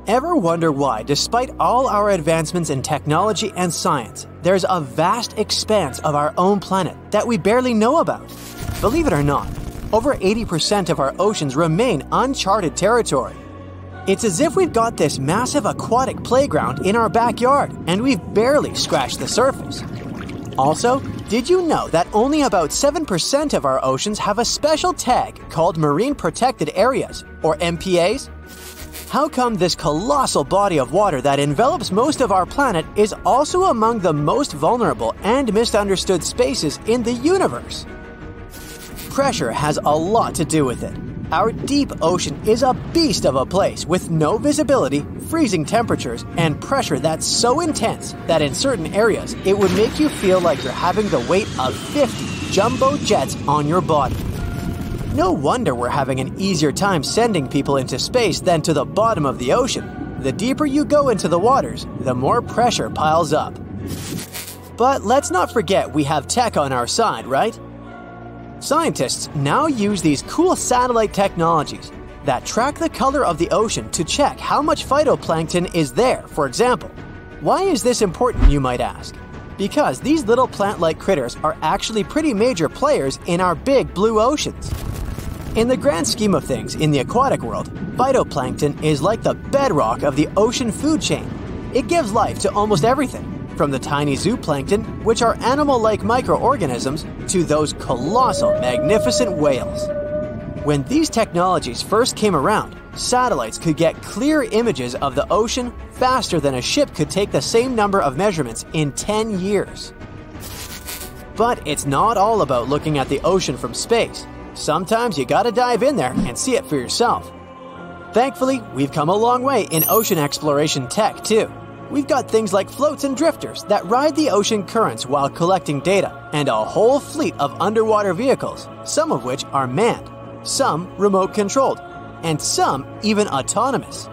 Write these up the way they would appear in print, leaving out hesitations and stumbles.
Ever wonder why, despite all our advancements in technology and science, there's a vast expanse of our own planet that we barely know about? Believe it or not, over 80% of our oceans remain uncharted territory. It's as if we've got this massive aquatic playground in our backyard, and we've barely scratched the surface. Also, did you know that only about 7% of our oceans have a special tag called Marine Protected Areas, or MPAs? How come this colossal body of water that envelops most of our planet is also among the most vulnerable and misunderstood spaces in the universe? Pressure has a lot to do with it. Our deep ocean is a beast of a place with no visibility, freezing temperatures, and pressure that's so intense that in certain areas it would make you feel like you're having the weight of 50 jumbo jets on your body. No wonder we're having an easier time sending people into space than to the bottom of the ocean. The deeper you go into the waters, the more pressure piles up. But let's not forget we have tech on our side, right? Scientists now use these cool satellite technologies that track the color of the ocean to check how much phytoplankton is there, for example. Why is this important, you might ask? Because these little plant-like critters are actually pretty major players in our big blue oceans. In the grand scheme of things in the aquatic world, phytoplankton is like the bedrock of the ocean food chain. It gives life to almost everything, from the tiny zooplankton, which are animal-like microorganisms, to those colossal, magnificent whales. When these technologies first came around, satellites could get clear images of the ocean faster than a ship could take the same number of measurements in 10 years. But it's not all about looking at the ocean from space. Sometimes you gotta dive in there and see it for yourself. Thankfully, we've come a long way in ocean exploration tech, too. We've got things like floats and drifters that ride the ocean currents while collecting data, and a whole fleet of underwater vehicles, some of which are manned, some remote-controlled, and some even autonomous.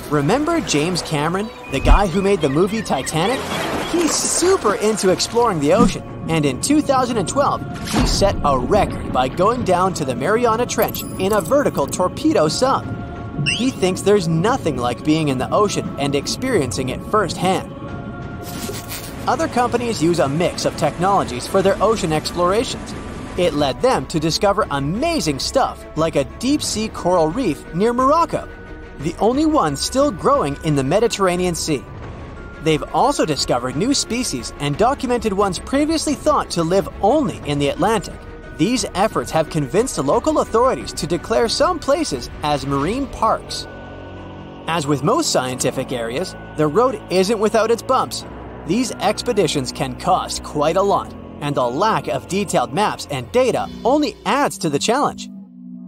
Remember James Cameron, the guy who made the movie Titanic? He's super into exploring the ocean, and in 2012, he set a record by going down to the Mariana Trench in a vertical torpedo sub. He thinks there's nothing like being in the ocean and experiencing it firsthand. Other companies use a mix of technologies for their ocean explorations. It led them to discover amazing stuff like a deep-sea coral reef near Morocco, the only one still growing in the Mediterranean Sea. They've also discovered new species and documented ones previously thought to live only in the Atlantic. These efforts have convinced local authorities to declare some places as marine parks. As with most scientific areas, the road isn't without its bumps. These expeditions can cost quite a lot, and the lack of detailed maps and data only adds to the challenge.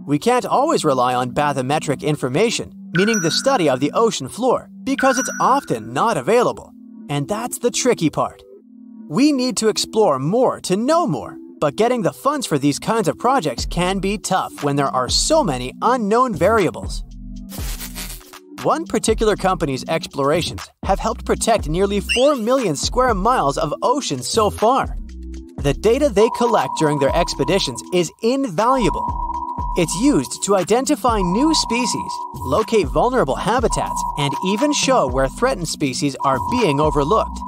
We can't always rely on bathymetric information, meaning the study of the ocean floor, because it's often not available. And that's the tricky part. We need to explore more to know more. But getting the funds for these kinds of projects can be tough when there are so many unknown variables. One particular company's explorations have helped protect nearly 4 million square miles of ocean so far. The data they collect during their expeditions is invaluable. It's used to identify new species, locate vulnerable habitats, and even show where threatened species are being overlooked.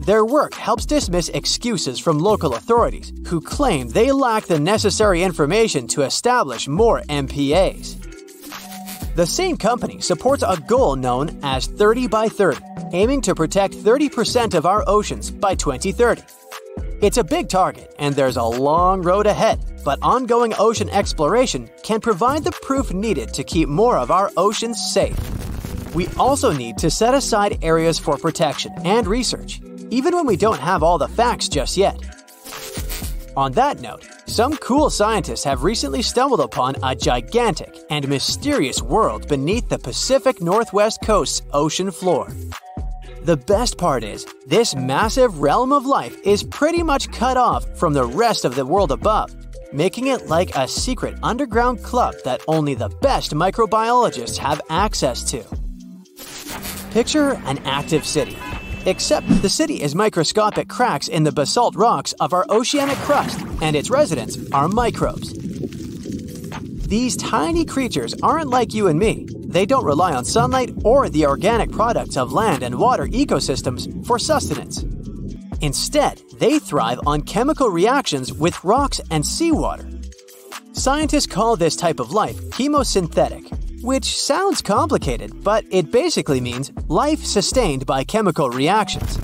Their work helps dismiss excuses from local authorities who claim they lack the necessary information to establish more MPAs. The same company supports a goal known as 30 by 30, aiming to protect 30% of our oceans by 2030. It's a big target, and there's a long road ahead, but ongoing ocean exploration can provide the proof needed to keep more of our oceans safe. We also need to set aside areas for protection and research, even when we don't have all the facts just yet. On that note, some cool scientists have recently stumbled upon a gigantic and mysterious world beneath the Pacific Northwest coast's ocean floor. The best part is, this massive realm of life is pretty much cut off from the rest of the world above, making it like a secret underground club that only the best microbiologists have access to. Picture an active city. Except the city is microscopic cracks in the basalt rocks of our oceanic crust, and its residents are microbes. These tiny creatures aren't like you and me. they don't rely on sunlight or the organic products of land and water ecosystems for sustenance. Instead, they thrive on chemical reactions with rocks and seawater. Scientists call this type of life chemosynthetic, which sounds complicated, but it basically means life sustained by chemical reactions.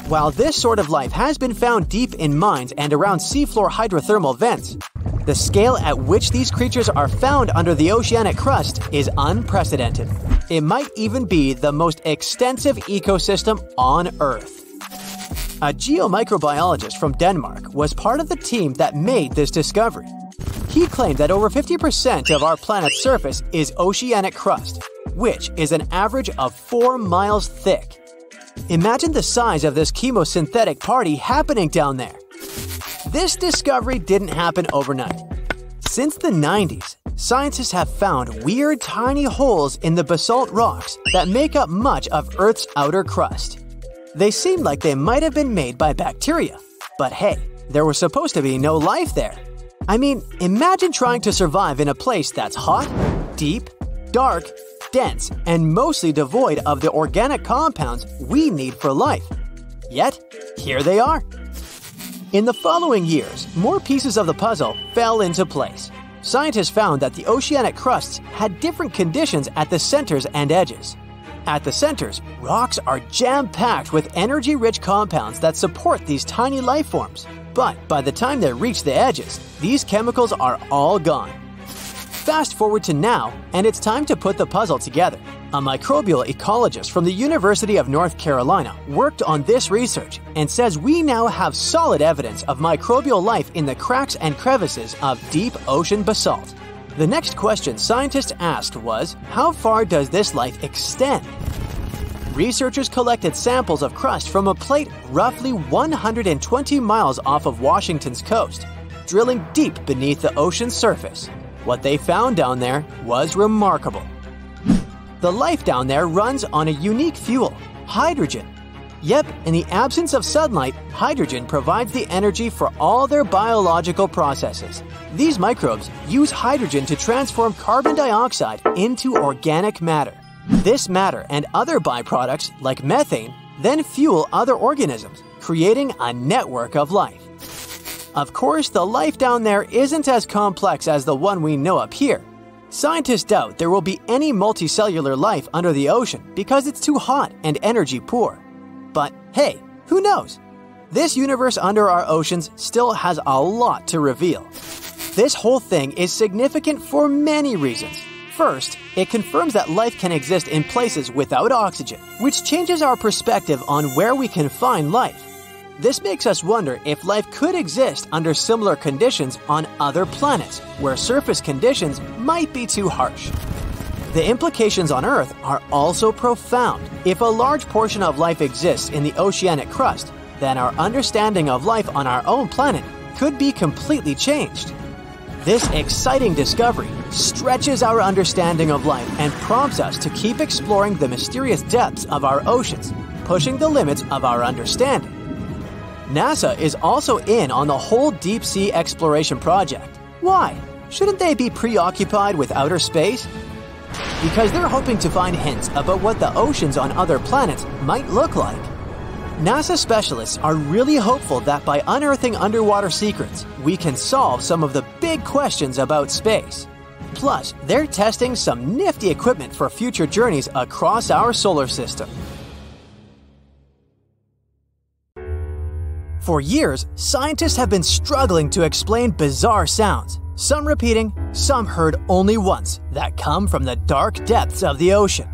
While this sort of life has been found deep in mines and around seafloor hydrothermal vents, the scale at which these creatures are found under the oceanic crust is unprecedented. It might even be the most extensive ecosystem on Earth. A geomicrobiologist from Denmark was part of the team that made this discovery. He claimed that over 50% of our planet's surface is oceanic crust, which is an average of 4 miles thick. Imagine the size of this chemosynthetic party happening down there. This discovery didn't happen overnight. Since the 90s, scientists have found weird tiny holes in the basalt rocks that make up much of Earth's outer crust. They seem like they might have been made by bacteria, but hey, there was supposed to be no life there. I mean, imagine trying to survive in a place that's hot, deep, dark, dense, and mostly devoid of the organic compounds we need for life. Yet, here they are. In the following years, more pieces of the puzzle fell into place. Scientists found that the oceanic crusts had different conditions at the centers and edges. At the centers, rocks are jam-packed with energy-rich compounds that support these tiny life forms. But by the time they reach the edges, these chemicals are all gone. Fast forward to now, and it's time to put the puzzle together. A microbial ecologist from the University of North Carolina worked on this research and says we now have solid evidence of microbial life in the cracks and crevices of deep ocean basalt. The next question scientists asked was, how far does this life extend? Researchers collected samples of crust from a plate roughly 120 miles off of Washington's coast, drilling deep beneath the ocean's surface. What they found down there was remarkable. The life down there runs on a unique fuel, hydrogen. Yep, in the absence of sunlight, hydrogen provides the energy for all their biological processes. These microbes use hydrogen to transform carbon dioxide into organic matter. This matter and other byproducts, like methane, then fuel other organisms, creating a network of life. Of course, the life down there isn't as complex as the one we know up here. Scientists doubt there will be any multicellular life under the ocean because it's too hot and energy poor. But hey, who knows? This universe under our oceans still has a lot to reveal. This whole thing is significant for many reasons. First, it confirms that life can exist in places without oxygen, which changes our perspective on where we can find life. This makes us wonder if life could exist under similar conditions on other planets, where surface conditions might be too harsh. The implications on Earth are also profound. If a large portion of life exists in the oceanic crust, then our understanding of life on our own planet could be completely changed. This exciting discovery stretches our understanding of life and prompts us to keep exploring the mysterious depths of our oceans, pushing the limits of our understanding. NASA is also in on the whole deep sea exploration project. Why? Shouldn't they be preoccupied with outer space? Because they're hoping to find hints about what the oceans on other planets might look like. NASA specialists are really hopeful that by unearthing underwater secrets, we can solve some of the big questions about space. Plus, they're testing some nifty equipment for future journeys across our solar system. For years, scientists have been struggling to explain bizarre sounds, some repeating, some heard only once, that come from the dark depths of the ocean.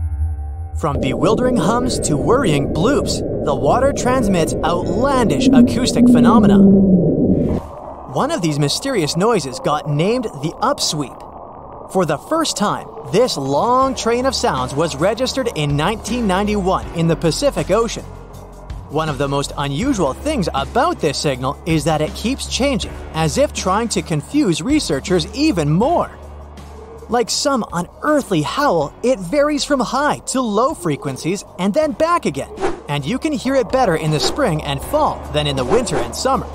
From bewildering hums to worrying bloops, the water transmits outlandish acoustic phenomena. One of these mysterious noises got named the upsweep. For the first time, this long train of sounds was registered in 1991 in the Pacific Ocean. One of the most unusual things about this signal is that it keeps changing, as if trying to confuse researchers even more. Like some unearthly howl, it varies from high to low frequencies and then back again, and you can hear it better in the spring and fall than in the winter and summer.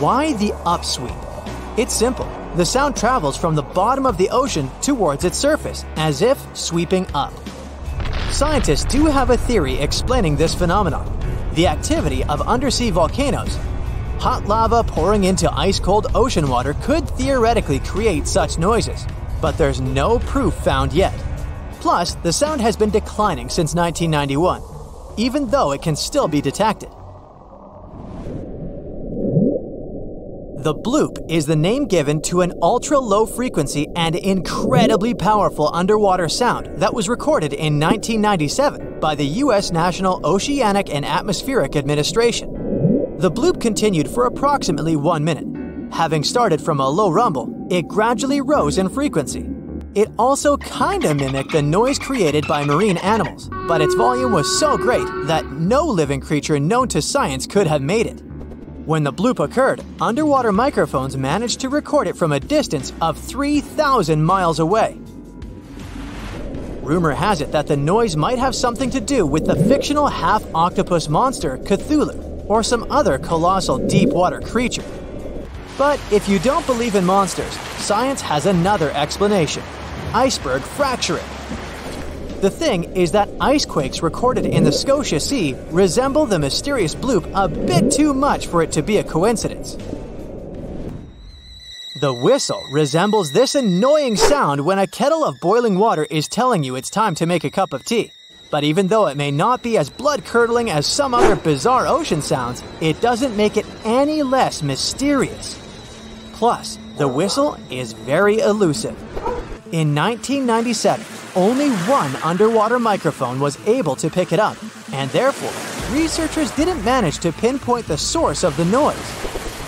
Why the upsweep? It's simple. The sound travels from the bottom of the ocean towards its surface, as if sweeping up. Scientists do have a theory explaining this phenomenon: the activity of undersea volcanoes. Hot lava pouring into ice-cold ocean water could theoretically create such noises, but there's no proof found yet. Plus, the sound has been declining since 1991, even though it can still be detected. The bloop is the name given to an ultra-low frequency and incredibly powerful underwater sound that was recorded in 1997 by the U.S. National Oceanic and Atmospheric Administration. The bloop continued for approximately 1 minute. Having started from a low rumble, it gradually rose in frequency. It also kinda mimicked the noise created by marine animals, but its volume was so great that no living creature known to science could have made it. When the bloop occurred, underwater microphones managed to record it from a distance of 3,000 miles away. Rumor has it that the noise might have something to do with the fictional half-octopus monster Cthulhu, or some other colossal deep-water creature. But if you don't believe in monsters, science has another explanation: iceberg fracturing. The thing is that icequakes recorded in the Scotia Sea resemble the mysterious bloop a bit too much for it to be a coincidence. The whistle resembles this annoying sound when a kettle of boiling water is telling you it's time to make a cup of tea. But even though it may not be as blood-curdling as some other bizarre ocean sounds, it doesn't make it any less mysterious. Plus, the whistle is very elusive. In 1997, only one underwater microphone was able to pick it up, and therefore, researchers didn't manage to pinpoint the source of the noise.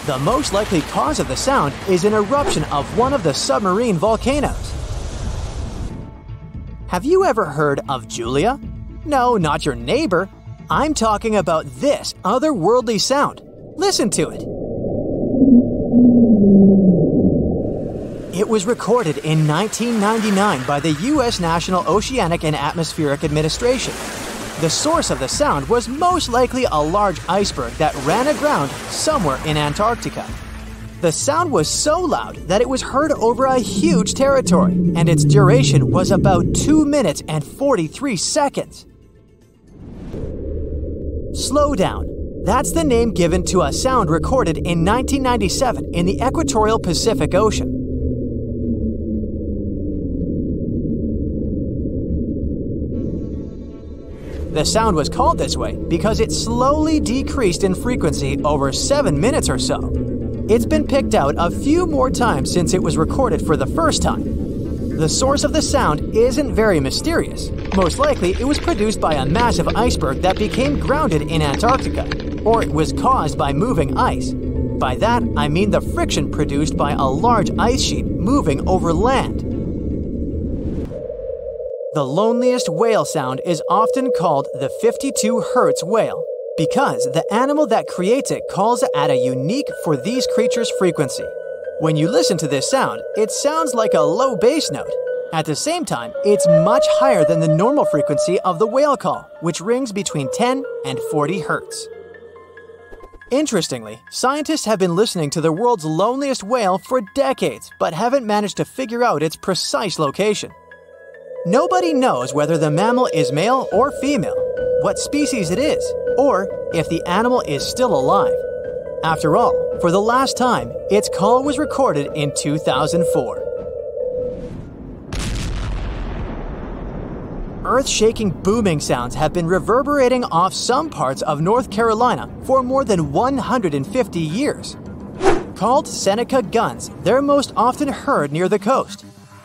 The most likely cause of the sound is an eruption of one of the submarine volcanoes. Have you ever heard of Julia? No, not your neighbor. I'm talking about this otherworldly sound. Listen to it. It was recorded in 1999 by the U.S. National Oceanic and Atmospheric Administration. The source of the sound was most likely a large iceberg that ran aground somewhere in Antarctica. The sound was so loud that it was heard over a huge territory, and its duration was about 2 minutes and 43 seconds. Slow down. That's the name given to a sound recorded in 1997 in the equatorial Pacific Ocean. The sound was called this way because it slowly decreased in frequency over 7 minutes or so. It's been picked out a few more times since it was recorded for the first time. The source of the sound isn't very mysterious. Most likely, it was produced by a massive iceberg that became grounded in Antarctica, or it was caused by moving ice. By that, I mean the friction produced by a large ice sheet moving over land. The loneliest whale sound is often called the 52 Hz whale, because the animal that creates it calls at a unique for these creatures frequency. When you listen to this sound, it sounds like a low bass note. At the same time, it's much higher than the normal frequency of the whale call, which rings between 10 and 40 Hz. Interestingly, scientists have been listening to the world's loneliest whale for decades, but haven't managed to figure out its precise location. Nobody knows whether the mammal is male or female, what species it is, or if the animal is still alive. After all, for the last time, its call was recorded in 2004. Earth-shaking booming sounds have been reverberating off some parts of North Carolina for more than 150 years. Called Seneca guns, they're most often heard near the coast.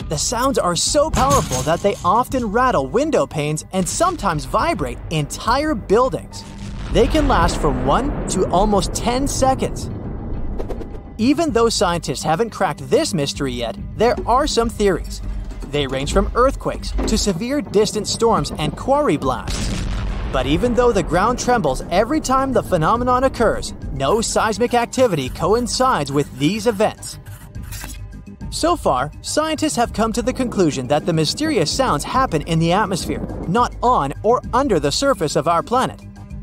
The sounds are so powerful that they often rattle window panes and sometimes vibrate entire buildings. They can last from 1 to almost 10 seconds. Even though scientists haven't cracked this mystery yet, there are some theories. They range from earthquakes to severe distant storms and quarry blasts. But even though the ground trembles every time the phenomenon occurs, no seismic activity coincides with these events. So far, scientists have come to the conclusion that the mysterious sounds happen in the atmosphere, not on or under the surface of our planet.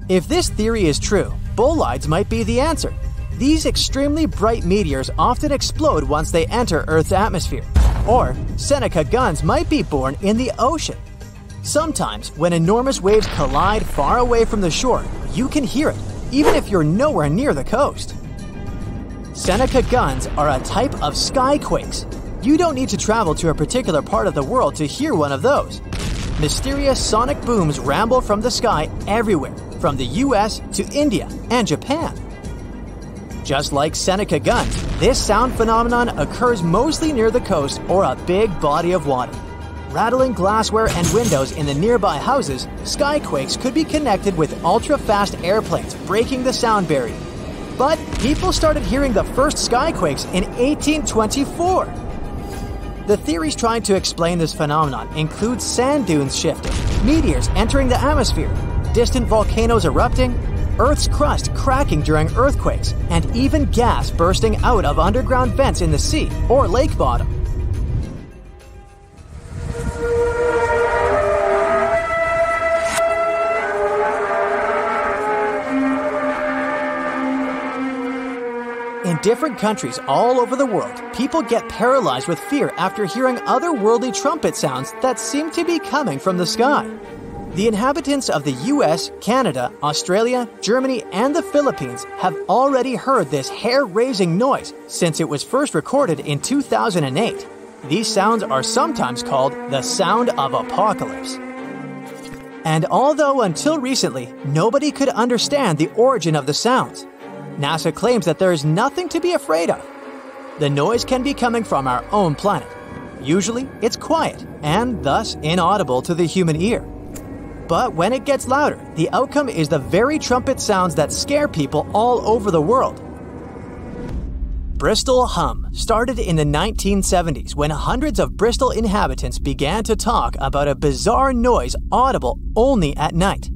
If this theory is true, bolides might be the answer. These extremely bright meteors often explode once they enter Earth's atmosphere. Or Seneca guns might be born in the ocean. Sometimes, when enormous waves collide far away from the shore, you can hear it, even if you're nowhere near the coast. Seneca guns are a type of skyquakes. You don't need to travel to a particular part of the world to hear one of those. Mysterious sonic booms ramble from the sky everywhere, from the US to India and Japan. Just like Seneca guns, this sound phenomenon occurs mostly near the coast or a big body of water. Rattling glassware and windows in the nearby houses, skyquakes could be connected with ultra-fast airplanes breaking the sound barrier. But people started hearing the first skyquakes in 1824. The theories trying to explain this phenomenon include sand dunes shifting, meteors entering the atmosphere, distant volcanoes erupting, Earth's crust cracking during earthquakes, and even gas bursting out of underground vents in the sea or lake bottom. In different countries all over the world, people get paralyzed with fear after hearing otherworldly trumpet sounds that seem to be coming from the sky. The inhabitants of the US, Canada, Australia, Germany, and the Philippines have already heard this hair-raising noise since it was first recorded in 2008. These sounds are sometimes called the sound of apocalypse. And although until recently, nobody could understand the origin of the sounds, NASA claims that there is nothing to be afraid of. The noise can be coming from our own planet. Usually, it's quiet and thus inaudible to the human ear. But when it gets louder, the outcome is the very trumpet sounds that scare people all over the world. Bristol hum started in the 1970s when hundreds of Bristol inhabitants began to talk about a bizarre noise audible only at night.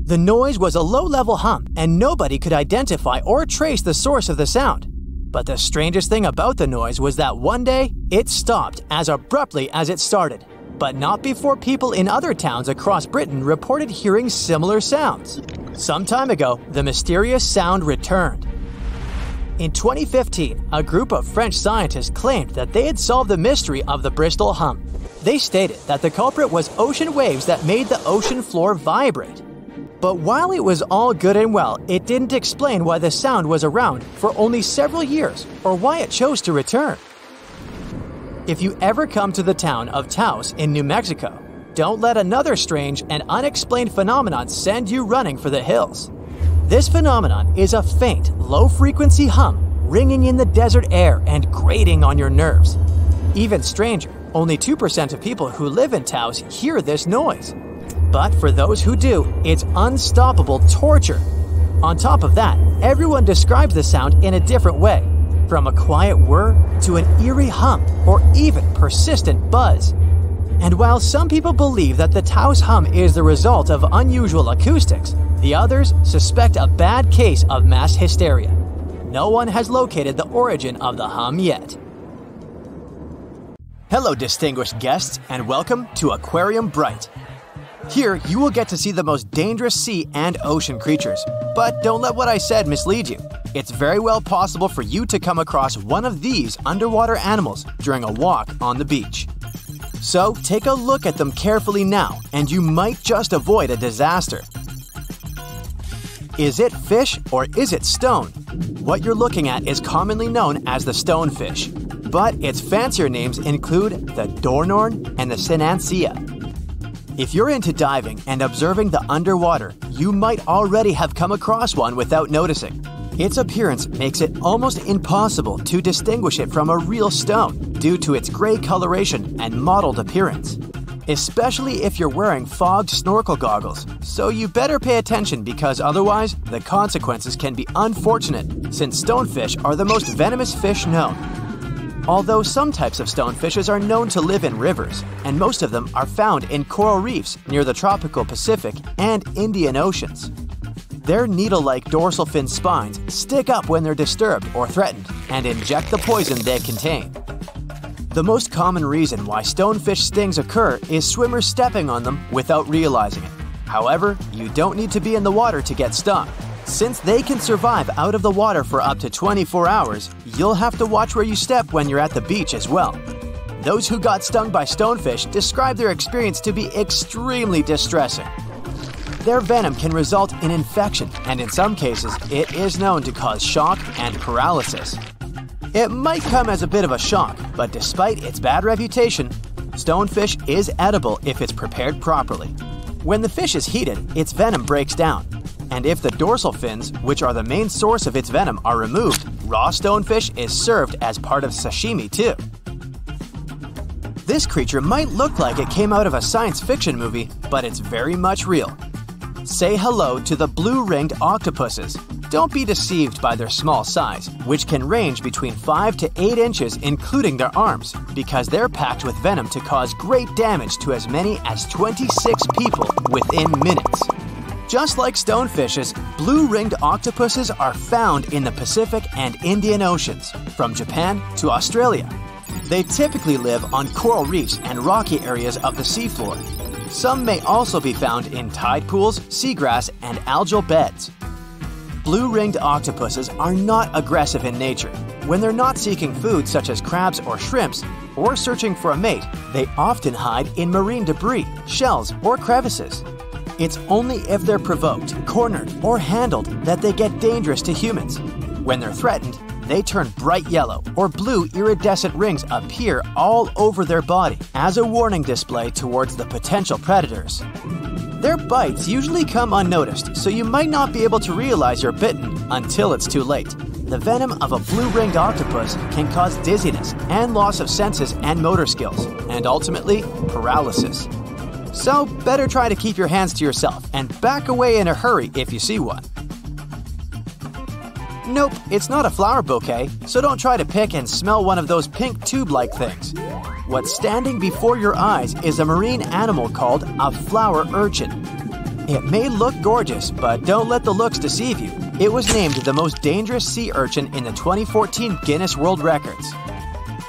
The noise was a low-level hum, and nobody could identify or trace the source of the sound. But the strangest thing about the noise was that one day, it stopped as abruptly as it started. But not before people in other towns across Britain reported hearing similar sounds. Some time ago, the mysterious sound returned. In 2015, a group of French scientists claimed that they had solved the mystery of the Bristol hum. They stated that the culprit was ocean waves that made the ocean floor vibrate. But while it was all good and well, it didn't explain why the sound was around for only several years or why it chose to return. If you ever come to the town of Taos in New Mexico, don't let another strange and unexplained phenomenon send you running for the hills. This phenomenon is a faint, low-frequency hum ringing in the desert air and grating on your nerves. Even stranger, only 2% of people who live in Taos hear this noise. But for those who do, it's unstoppable torture. On top of that, everyone describes the sound in a different way, from a quiet whir to an eerie hum or even persistent buzz. And while some people believe that the Taos hum is the result of unusual acoustics, the others suspect a bad case of mass hysteria. No one has located the origin of the hum yet. Hello, distinguished guests, and welcome to Aquarium Bright. Here, you will get to see the most dangerous sea and ocean creatures. But don't let what I said mislead you. It's very well possible for you to come across one of these underwater animals during a walk on the beach. So take a look at them carefully now, and you might just avoid a disaster. Is it fish or is it stone? What you're looking at is commonly known as the stonefish, but its fancier names include the dornorn and the sinancia. If you're into diving and observing the underwater, you might already have come across one without noticing. Its appearance makes it almost impossible to distinguish it from a real stone due to its gray coloration and mottled appearance, especially if you're wearing fogged snorkel goggles. So you better pay attention because otherwise, the consequences can be unfortunate since stonefish are the most venomous fish known. Although some types of stonefishes are known to live in rivers, and most of them are found in coral reefs near the tropical Pacific and Indian Oceans. Their needle-like dorsal fin spines stick up when they're disturbed or threatened and inject the poison they contain. The most common reason why stonefish stings occur is swimmers stepping on them without realizing it. However, you don't need to be in the water to get stung. Since they can survive out of the water for up to 24 hours, you'll have to watch where you step when you're at the beach as well. Those who got stung by stonefish describe their experience to be extremely distressing. Their venom can result in infection, and in some cases, it is known to cause shock and paralysis. It might come as a bit of a shock, but despite its bad reputation, stonefish is edible if it's prepared properly. When the fish is heated, its venom breaks down. And if the dorsal fins, which are the main source of its venom, are removed, raw stonefish is served as part of sashimi too. This creature might look like it came out of a science fiction movie, but it's very much real. Say hello to the blue-ringed octopuses. Don't be deceived by their small size, which can range between 5 to 8 inches including their arms, because they're packed with venom to cause great damage to as many as 26 people within minutes. Just like stonefishes, blue-ringed octopuses are found in the Pacific and Indian Oceans, from Japan to Australia. They typically live on coral reefs and rocky areas of the seafloor. Some may also be found in tide pools, seagrass, and algal beds. Blue-ringed octopuses are not aggressive in nature. When they're not seeking food such as crabs or shrimps, or searching for a mate, they often hide in marine debris, shells, or crevices. It's only if they're provoked, cornered, or handled that they get dangerous to humans. When they're threatened, they turn bright yellow or blue iridescent rings appear all over their body as a warning display towards the potential predators. Their bites usually come unnoticed, so you might not be able to realize you're bitten until it's too late. The venom of a blue-ringed octopus can cause dizziness and loss of senses and motor skills, and ultimately, paralysis. So, better try to keep your hands to yourself and back away in a hurry if you see one. Nope, it's not a flower bouquet, so don't try to pick and smell one of those pink tube-like things. What's standing before your eyes is a marine animal called a flower urchin. It may look gorgeous, but don't let the looks deceive you. It was named the most dangerous sea urchin in the 2014 Guinness World Records.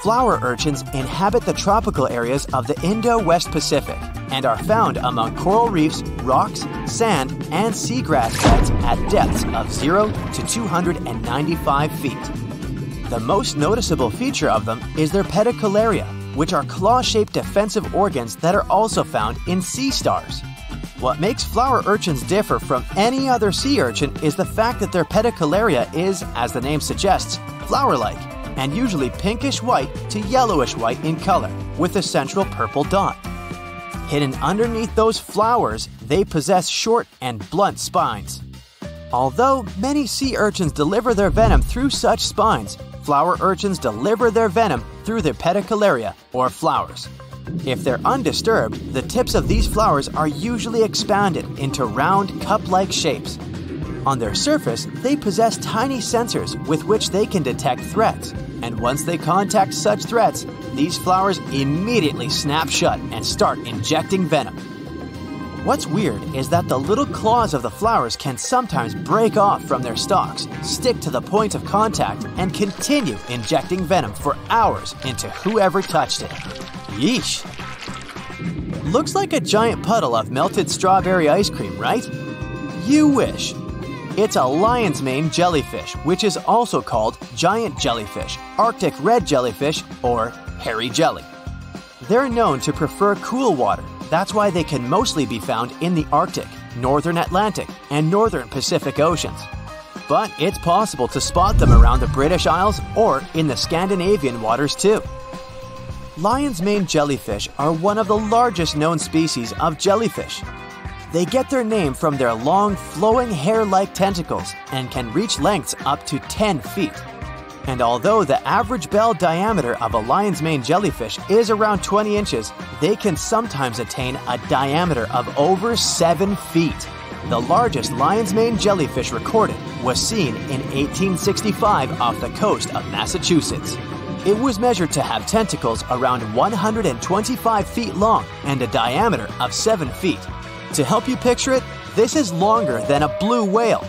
Flower urchins inhabit the tropical areas of the Indo-West Pacific and are found among coral reefs, rocks, sand, and seagrass beds at depths of 0 to 295 feet. The most noticeable feature of them is their pedicularia, which are claw-shaped defensive organs that are also found in sea stars. What makes flower urchins differ from any other sea urchin is the fact that their pedicularia is, as the name suggests, flower-like, and usually pinkish-white to yellowish-white in color, with a central purple dot. Hidden underneath those flowers, they possess short and blunt spines. Although many sea urchins deliver their venom through such spines, flower urchins deliver their venom through their pedicularia, or flowers. If they're undisturbed, the tips of these flowers are usually expanded into round, cup-like shapes. On their surface, they possess tiny sensors with which they can detect threats, and once they contact such threats, these flowers immediately snap shut and start injecting venom. What's weird is that the little claws of the flowers can sometimes break off from their stalks, stick to the point of contact, and continue injecting venom for hours into whoever touched it. Yeesh! Looks like a giant puddle of melted strawberry ice cream, right? You wish. It's a lion's mane jellyfish, which is also called giant jellyfish, Arctic red jellyfish, or hairy jelly. They're known to prefer cool water. That's why they can mostly be found in the Arctic, northern Atlantic, and northern Pacific Oceans. But it's possible to spot them around the British Isles or in the Scandinavian waters too. Lion's mane jellyfish are one of the largest known species of jellyfish. They get their name from their long, flowing hair-like tentacles and can reach lengths up to 10 feet. And although the average bell diameter of a lion's mane jellyfish is around 20 inches, they can sometimes attain a diameter of over 7 feet. The largest lion's mane jellyfish recorded was seen in 1865 off the coast of Massachusetts. It was measured to have tentacles around 125 feet long and a diameter of 7 feet. To help you picture it, this is longer than a blue whale.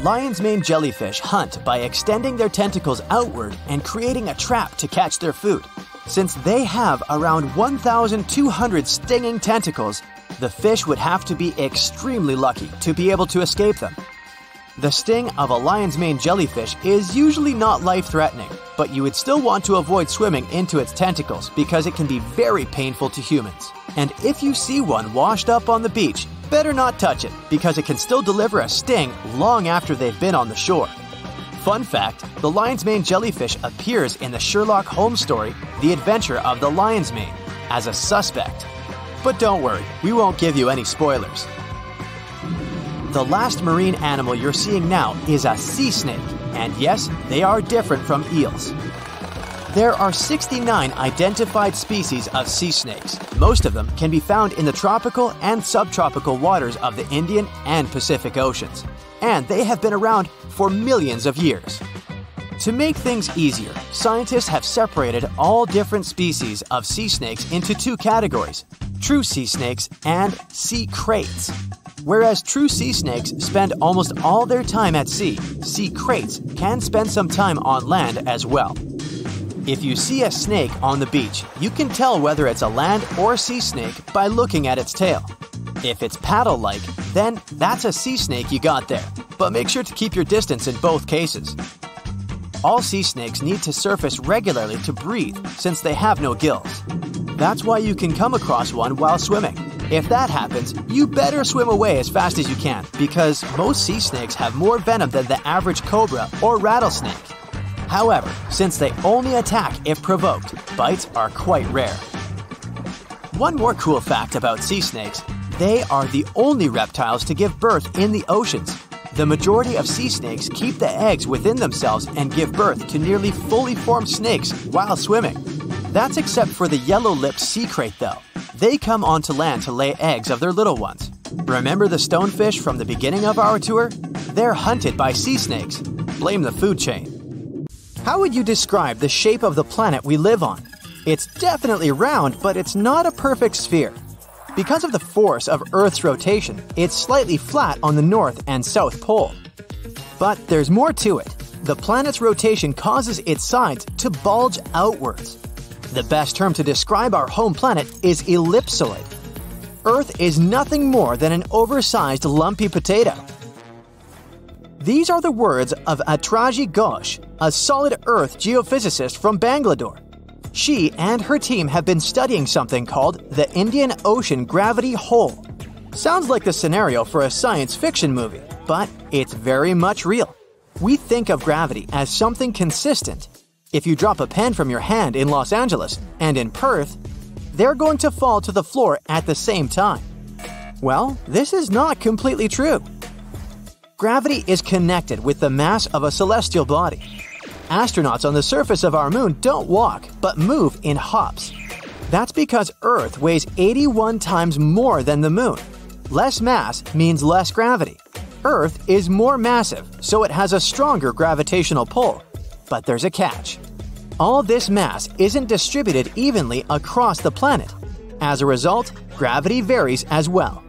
Lion's mane jellyfish hunt by extending their tentacles outward and creating a trap to catch their food. Since they have around 1,200 stinging tentacles, the fish would have to be extremely lucky to be able to escape them. The sting of a lion's mane jellyfish is usually not life-threatening, but you would still want to avoid swimming into its tentacles because it can be very painful to humans. And if you see one washed up on the beach, better not touch it because it can still deliver a sting long after they've been on the shore. Fun fact, the lion's mane jellyfish appears in the Sherlock Holmes story, The Adventure of the Lion's Mane, as a suspect. But don't worry, we won't give you any spoilers. The last marine animal you're seeing now is a sea snake, and yes, they are different from eels. There are 69 identified species of sea snakes. Most of them can be found in the tropical and subtropical waters of the Indian and Pacific Oceans, and they have been around for millions of years. To make things easier, scientists have separated all different species of sea snakes into two categories: true sea snakes and sea kraits. Whereas true sea snakes spend almost all their time at sea, sea kraits can spend some time on land as well. If you see a snake on the beach, you can tell whether it's a land or sea snake by looking at its tail. If it's paddle-like, then that's a sea snake you got there, but make sure to keep your distance in both cases. All sea snakes need to surface regularly to breathe since they have no gills. That's why you can come across one while swimming. If that happens, you better swim away as fast as you can because most sea snakes have more venom than the average cobra or rattlesnake. However, since they only attack if provoked, bites are quite rare. One more cool fact about sea snakes: they are the only reptiles to give birth in the oceans. The majority of sea snakes keep the eggs within themselves and give birth to nearly fully formed snakes while swimming. That's except for the yellow-lipped sea krait though. They come onto land to lay eggs of their little ones. Remember the stonefish from the beginning of our tour? They're hunted by sea snakes. Blame the food chain. How would you describe the shape of the planet we live on? It's definitely round, but it's not a perfect sphere. Because of the force of Earth's rotation, it's slightly flat on the North and South Pole. But there's more to it. The planet's rotation causes its sides to bulge outwards. The best term to describe our home planet is ellipsoid. Earth is nothing more than an oversized lumpy potato. These are the words of Atraji Ghosh, a solid Earth geophysicist from Bangalore. She and her team have been studying something called the Indian Ocean Gravity Hole. Sounds like the scenario for a science fiction movie, but it's very much real. We think of gravity as something consistent. If you drop a pen from your hand in Los Angeles and in Perth, they're going to fall to the floor at the same time. Well, this is not completely true. Gravity is connected with the mass of a celestial body. Astronauts on the surface of our moon don't walk, but move in hops. That's because Earth weighs 81 times more than the moon. Less mass means less gravity. Earth is more massive, so it has a stronger gravitational pull. But there's a catch. All this mass isn't distributed evenly across the planet. As a result, gravity varies as well.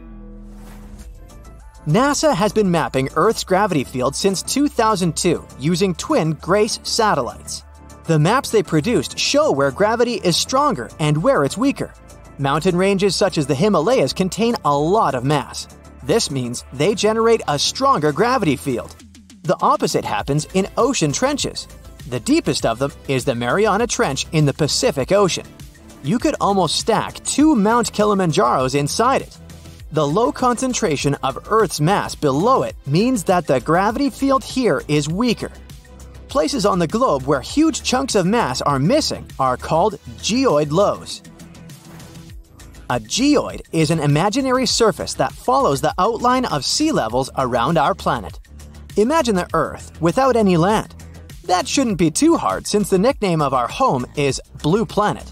NASA has been mapping Earth's gravity field since 2002 using twin GRACE satellites. The maps they produced show where gravity is stronger and where it's weaker. Mountain ranges such as the Himalayas contain a lot of mass. This means they generate a stronger gravity field. The opposite happens in ocean trenches. The deepest of them is the Mariana Trench in the Pacific Ocean. You could almost stack 2 Mount Kilimanjaros inside it. The low concentration of Earth's mass below it means that the gravity field here is weaker. Places on the globe where huge chunks of mass are missing are called geoid lows. A geoid is an imaginary surface that follows the outline of sea levels around our planet. Imagine the Earth without any land. That shouldn't be too hard since the nickname of our home is Blue Planet.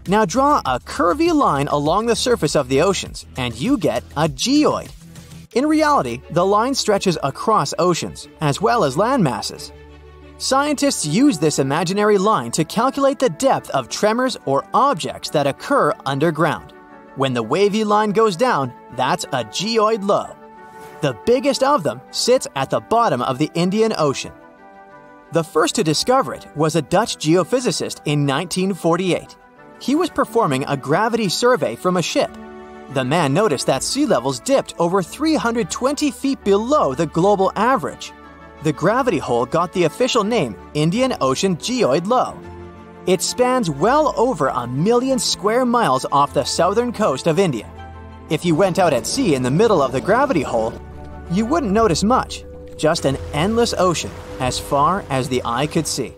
Now draw a curvy line along the surface of the oceans, and you get a geoid. In reality, the line stretches across oceans, as well as land masses. Scientists use this imaginary line to calculate the depth of tremors or objects that occur underground. When the wavy line goes down, that's a geoid low. The biggest of them sits at the bottom of the Indian Ocean. The first to discover it was a Dutch geophysicist in 1948. He was performing a gravity survey from a ship. the man noticed that sea levels dipped over 320 feet below the global average. The gravity hole got the official name Indian Ocean Geoid Low. It spans well over 1 million square miles off the southern coast of India. If you went out at sea in the middle of the gravity hole, you wouldn't notice much, just an endless ocean as far as the eye could see.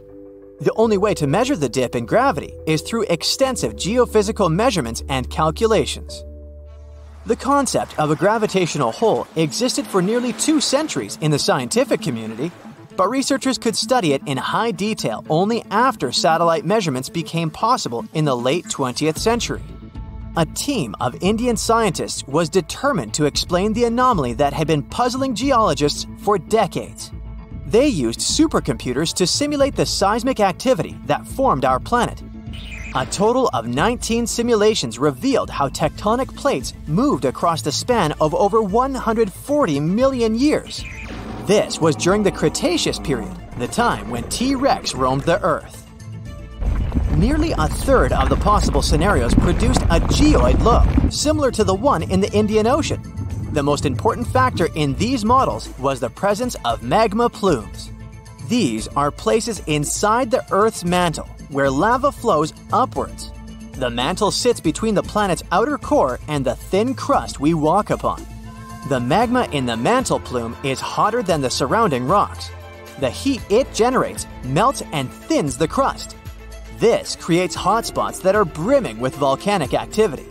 The only way to measure the dip in gravity is through extensive geophysical measurements and calculations. The concept of a gravitational hole existed for nearly 2 centuries in the scientific community, but researchers could study it in high detail only after satellite measurements became possible in the late 20th century. A team of Indian scientists was determined to explain the anomaly that had been puzzling geologists for decades. They used supercomputers to simulate the seismic activity that formed our planet. A total of 19 simulations revealed how tectonic plates moved across the span of over 140 million years. This was during the Cretaceous period, the time when T-Rex roamed the Earth. Nearly a third of the possible scenarios produced a geoid low, similar to the one in the Indian Ocean. The most important factor in these models was the presence of magma plumes. These are places inside the Earth's mantle, where lava flows upwards. The mantle sits between the planet's outer core and the thin crust we walk upon. The magma in the mantle plume is hotter than the surrounding rocks. The heat it generates melts and thins the crust. This creates hotspots that are brimming with volcanic activity.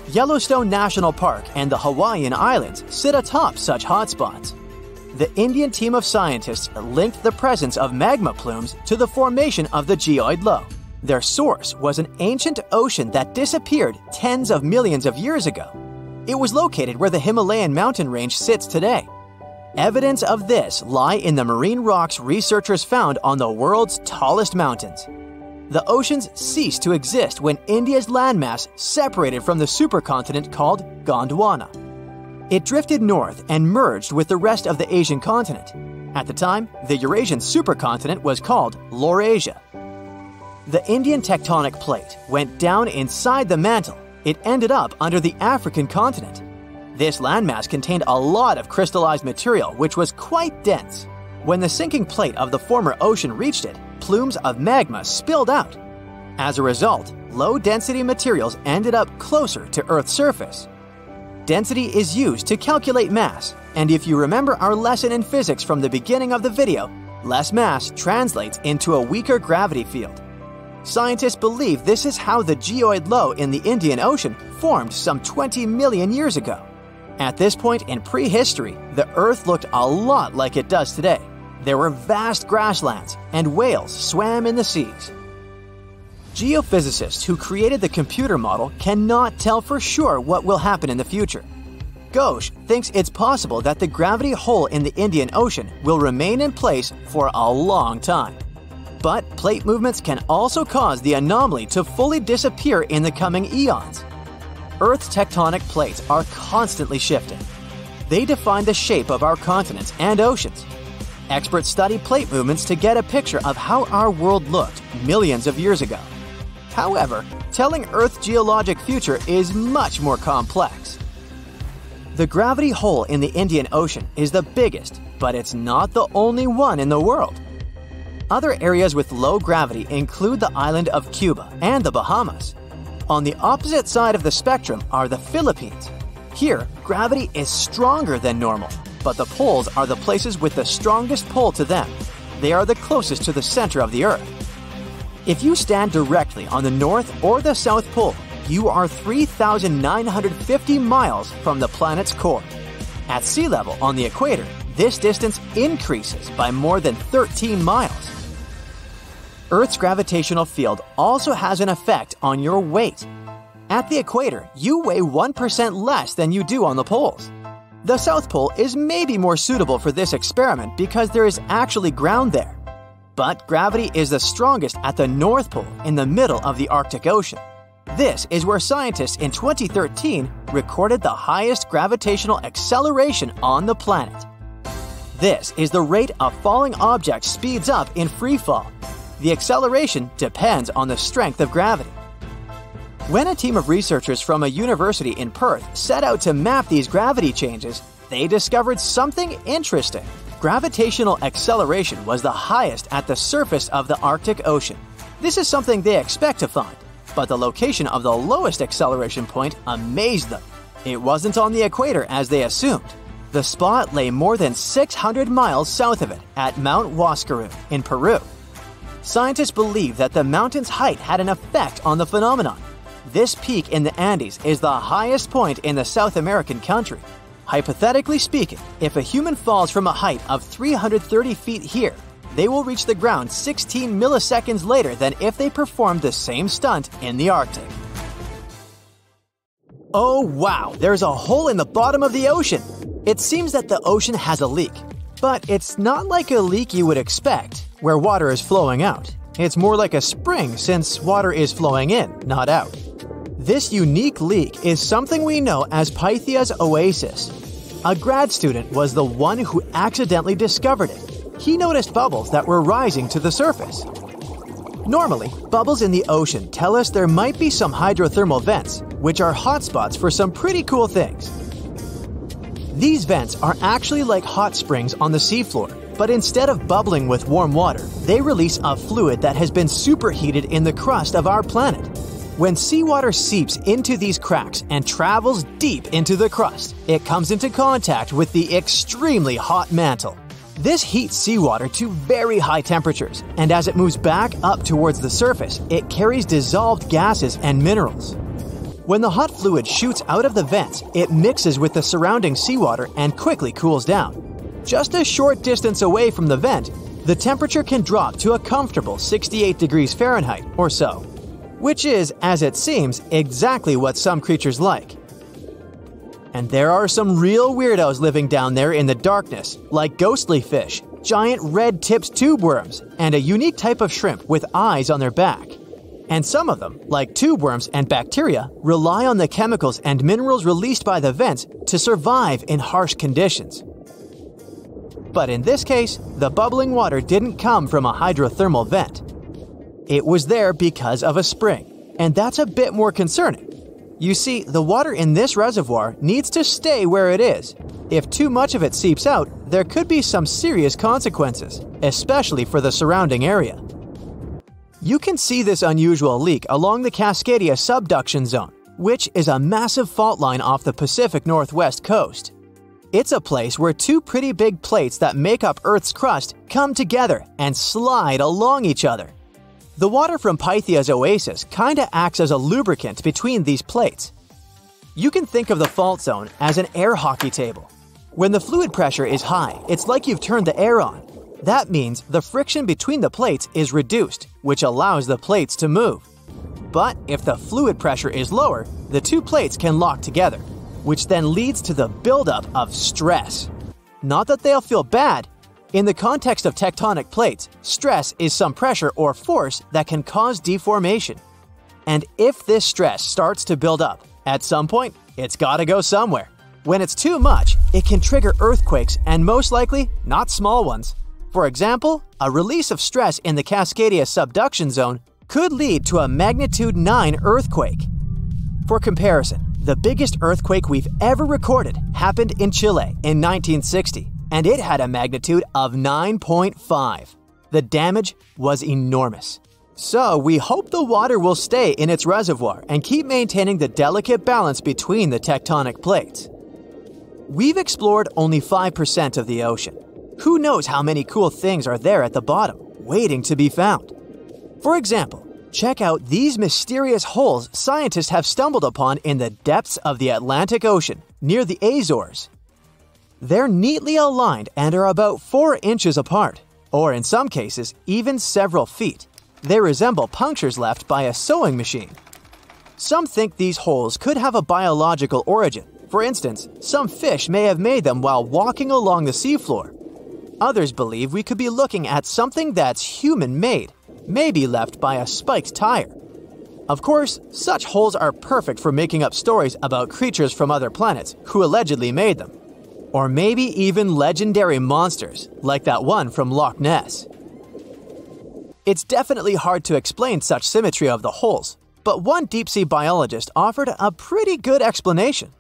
Yellowstone National Park and the Hawaiian Islands sit atop such hotspots. The Indian team of scientists linked the presence of magma plumes to the formation of the geoid low. Their source was an ancient ocean that disappeared tens of millions of years ago. It was located where the Himalayan mountain range sits today. Evidence of this lie in the marine rocks researchers found on the world's tallest mountains. The oceans ceased to exist when India's landmass separated from the supercontinent called Gondwana. It drifted north and merged with the rest of the Asian continent. At the time, the Eurasian supercontinent was called Laurasia. The Indian tectonic plate went down inside the mantle. It ended up under the African continent. This landmass contained a lot of crystallized material, which was quite dense. When the sinking plate of the former ocean reached it, plumes of magma spilled out. As a result, low-density materials ended up closer to Earth's surface. Density is used to calculate mass, and if you remember our lesson in physics from the beginning of the video, less mass translates into a weaker gravity field. Scientists believe this is how the geoid low in the Indian Ocean formed some 20 million years ago. At this point in prehistory, the Earth looked a lot like it does today. There were vast grasslands, and whales swam in the seas. Geophysicists who created the computer model cannot tell for sure what will happen in the future. Ghosh thinks it's possible that the gravity hole in the Indian Ocean will remain in place for a long time. But plate movements can also cause the anomaly to fully disappear in the coming eons. Earth's tectonic plates are constantly shifting. They define the shape of our continents and oceans. Experts study plate movements to get a picture of how our world looked millions of years ago. However, telling Earth's geologic future is much more complex. The gravity hole in the Indian Ocean is the biggest, but it's not the only one in the world. Other areas with low gravity include the island of Cuba and the Bahamas. On the opposite side of the spectrum are the Philippines. Here, gravity is stronger than normal, but the poles are the places with the strongest pull to them. They are the closest to the center of the Earth. If you stand directly on the North or the South Pole, you are 3,950 miles from the planet's core. At sea level on the equator, this distance increases by more than 13 miles. Earth's gravitational field also has an effect on your weight. At the equator, you weigh 1% less than you do on the poles. The South Pole is maybe more suitable for this experiment because there is actually ground there. But gravity is the strongest at the North Pole in the middle of the Arctic Ocean. This is where scientists in 2013 recorded the highest gravitational acceleration on the planet. This is the rate a falling object speeds up in free fall. The acceleration depends on the strength of gravity. When a team of researchers from a university in Perth set out to map these gravity changes, they discovered something interesting. Gravitational acceleration was the highest at the surface of the Arctic Ocean. This is something they expect to find, but the location of the lowest acceleration point amazed them. It wasn't on the equator as they assumed. The spot lay more than 600 miles south of it at Mount Huascarán in Peru. Scientists believe that the mountain's height had an effect on the phenomenon. This peak in the Andes is the highest point in the South American country. Hypothetically speaking, if a human falls from a height of 330 feet here, they will reach the ground 16 milliseconds later than if they performed the same stunt in the Arctic. Oh wow, there's a hole in the bottom of the ocean! It seems that the ocean has a leak. But it's not like a leak you would expect, where water is flowing out. It's more like a spring since water is flowing in, not out. This unique leak is something we know as Pythia's oasis. A grad student was the one who accidentally discovered it. He noticed bubbles that were rising to the surface. Normally, bubbles in the ocean tell us there might be some hydrothermal vents, which are hotspots for some pretty cool things. These vents are actually like hot springs on the seafloor, but instead of bubbling with warm water, they release a fluid that has been superheated in the crust of our planet. When seawater seeps into these cracks and travels deep into the crust, it comes into contact with the extremely hot mantle. This heats seawater to very high temperatures, and as it moves back up towards the surface, it carries dissolved gases and minerals. When the hot fluid shoots out of the vents, it mixes with the surrounding seawater and quickly cools down. Just a short distance away from the vent, the temperature can drop to a comfortable 68 degrees Fahrenheit or so, which is, as it seems, exactly what some creatures like. And there are some real weirdos living down there in the darkness, like ghostly fish, giant red-tipped tube worms, and a unique type of shrimp with eyes on their back. And some of them, like tube worms and bacteria, rely on the chemicals and minerals released by the vents to survive in harsh conditions. But in this case, the bubbling water didn't come from a hydrothermal vent. It was there because of a spring, and that's a bit more concerning. You see, the water in this reservoir needs to stay where it is. If too much of it seeps out, there could be some serious consequences, especially for the surrounding area. You can see this unusual leak along the Cascadia subduction zone, which is a massive fault line off the Pacific Northwest coast. It's a place where two pretty big plates that make up Earth's crust come together and slide along each other. The water from Pythia's oasis kinda acts as a lubricant between these plates. You can think of the fault zone as an air hockey table. When the fluid pressure is high, it's like you've turned the air on. That means the friction between the plates is reduced, which allows the plates to move. But if the fluid pressure is lower, the two plates can lock together, which then leads to the buildup of stress. Not that they'll feel bad. In the context of tectonic plates, stress is some pressure or force that can cause deformation. And if this stress starts to build up, at some point, it's gotta go somewhere. When it's too much, it can trigger earthquakes and most likely, not small ones. For example, a release of stress in the Cascadia subduction zone could lead to a magnitude 9 earthquake. For comparison, the biggest earthquake we've ever recorded happened in Chile in 1960, and it had a magnitude of 9.5. The damage was enormous. So we hope the water will stay in its reservoir and keep maintaining the delicate balance between the tectonic plates. We've explored only 5% of the ocean. Who knows how many cool things are there at the bottom, waiting to be found? For example, check out these mysterious holes scientists have stumbled upon in the depths of the Atlantic Ocean, near the Azores. They're neatly aligned and are about 4 inches apart, or in some cases, even several feet. They resemble punctures left by a sewing machine. Some think these holes could have a biological origin. For instance, some fish may have made them while walking along the seafloor. Others believe we could be looking at something that's human-made, maybe left by a spiked tire. Of course, such holes are perfect for making up stories about creatures from other planets who allegedly made them. Or maybe even legendary monsters, like that one from Loch Ness. It's definitely hard to explain such symmetry of the holes, But one deep-sea biologist offered a pretty good explanation.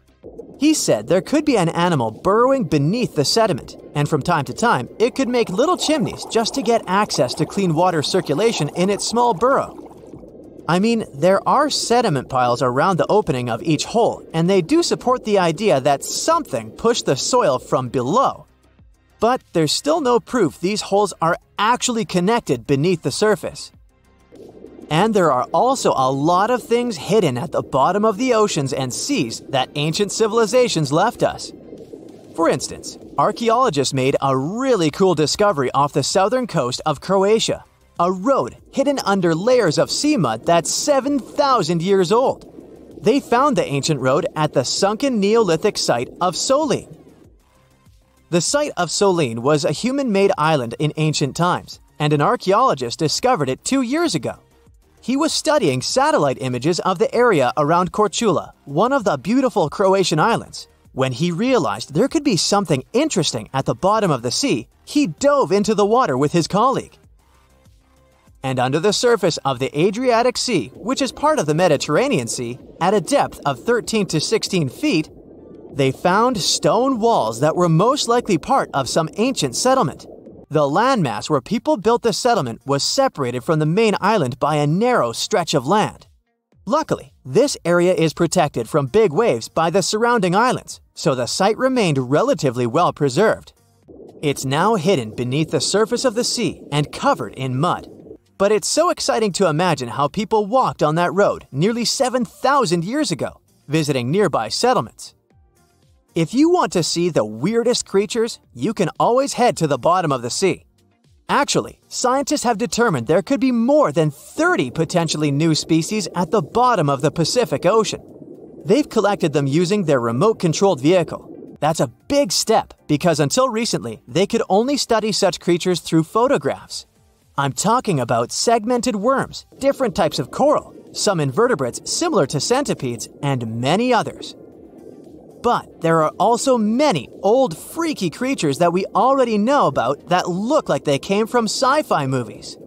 He said there could be an animal burrowing beneath the sediment, and from time to time, it could make little chimneys just to get access to clean water circulation in its small burrow. I mean, there are sediment piles around the opening of each hole, and they do support the idea that something pushed the soil from below. But there's still no proof these holes are actually connected beneath the surface. And there are also a lot of things hidden at the bottom of the oceans and seas that ancient civilizations left us. For instance, archaeologists made a really cool discovery off the southern coast of Croatia. A road hidden under layers of sea mud that's 7,000 years old. They found the ancient road at the sunken Neolithic site of Solin. The site of Solin was a human-made island in ancient times, and an archaeologist discovered it 2 years ago. He was studying satellite images of the area around Korčula, one of the beautiful Croatian islands. When he realized there could be something interesting at the bottom of the sea, he dove into the water with his colleague. And under the surface of the Adriatic Sea, which is part of the Mediterranean Sea, at a depth of 13 to 16 feet, they found stone walls that were most likely part of some ancient settlement. The landmass where people built the settlement was separated from the main island by a narrow stretch of land. Luckily, this area is protected from big waves by the surrounding islands, so the site remained relatively well preserved. It's now hidden beneath the surface of the sea and covered in mud. But it's so exciting to imagine how people walked on that road nearly 7,000 years ago, visiting nearby settlements. If you want to see the weirdest creatures, you can always head to the bottom of the sea. Actually, scientists have determined there could be more than 30 potentially new species at the bottom of the Pacific Ocean. They've collected them using their remote-controlled vehicle. That's a big step because until recently, they could only study such creatures through photographs. I'm talking about segmented worms, different types of coral, some invertebrates similar to centipedes, and many others. But there are also many old freaky creatures that we already know about that look like they came from sci-fi movies.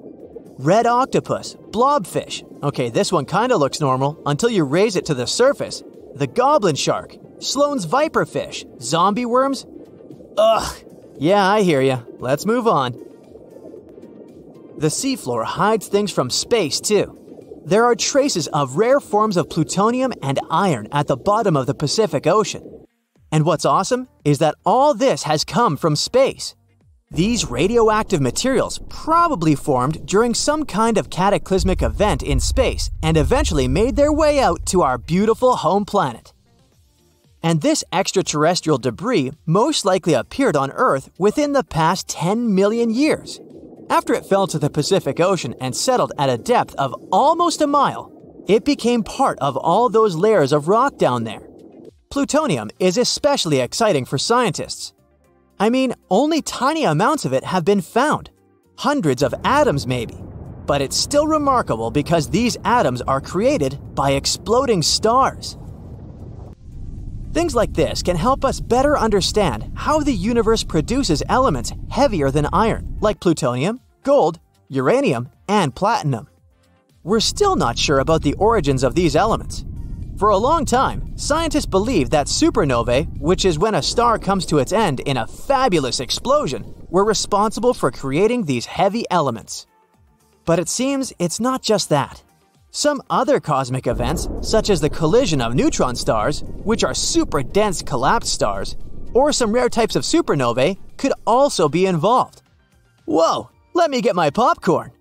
Red octopus, blobfish. Okay, this one kinda looks normal until you raise it to the surface. The goblin shark, Sloane's viperfish, zombie worms. Ugh. Yeah, I hear ya. Let's move on. The seafloor hides things from space, too. There are traces of rare forms of plutonium and iron at the bottom of the Pacific Ocean. And what's awesome is that all this has come from space. These radioactive materials probably formed during some kind of cataclysmic event in space and eventually made their way out to our beautiful home planet. And this extraterrestrial debris most likely appeared on Earth within the past 10 million years. After it fell to the Pacific Ocean and settled at a depth of almost a mile, it became part of all those layers of rock down there. Plutonium is especially exciting for scientists. I mean, only tiny amounts of it have been found, hundreds of atoms maybe. But it's still remarkable because these atoms are created by exploding stars. Things like this can help us better understand how the universe produces elements heavier than iron, like plutonium, gold, uranium, and platinum. We're still not sure about the origins of these elements. For a long time, scientists believed that supernovae, which is when a star comes to its end in a fabulous explosion, were responsible for creating these heavy elements. But it seems it's not just that. Some other cosmic events, such as the collision of neutron stars, which are super dense collapsed stars, or some rare types of supernovae, could also be involved. Whoa, let me get my popcorn!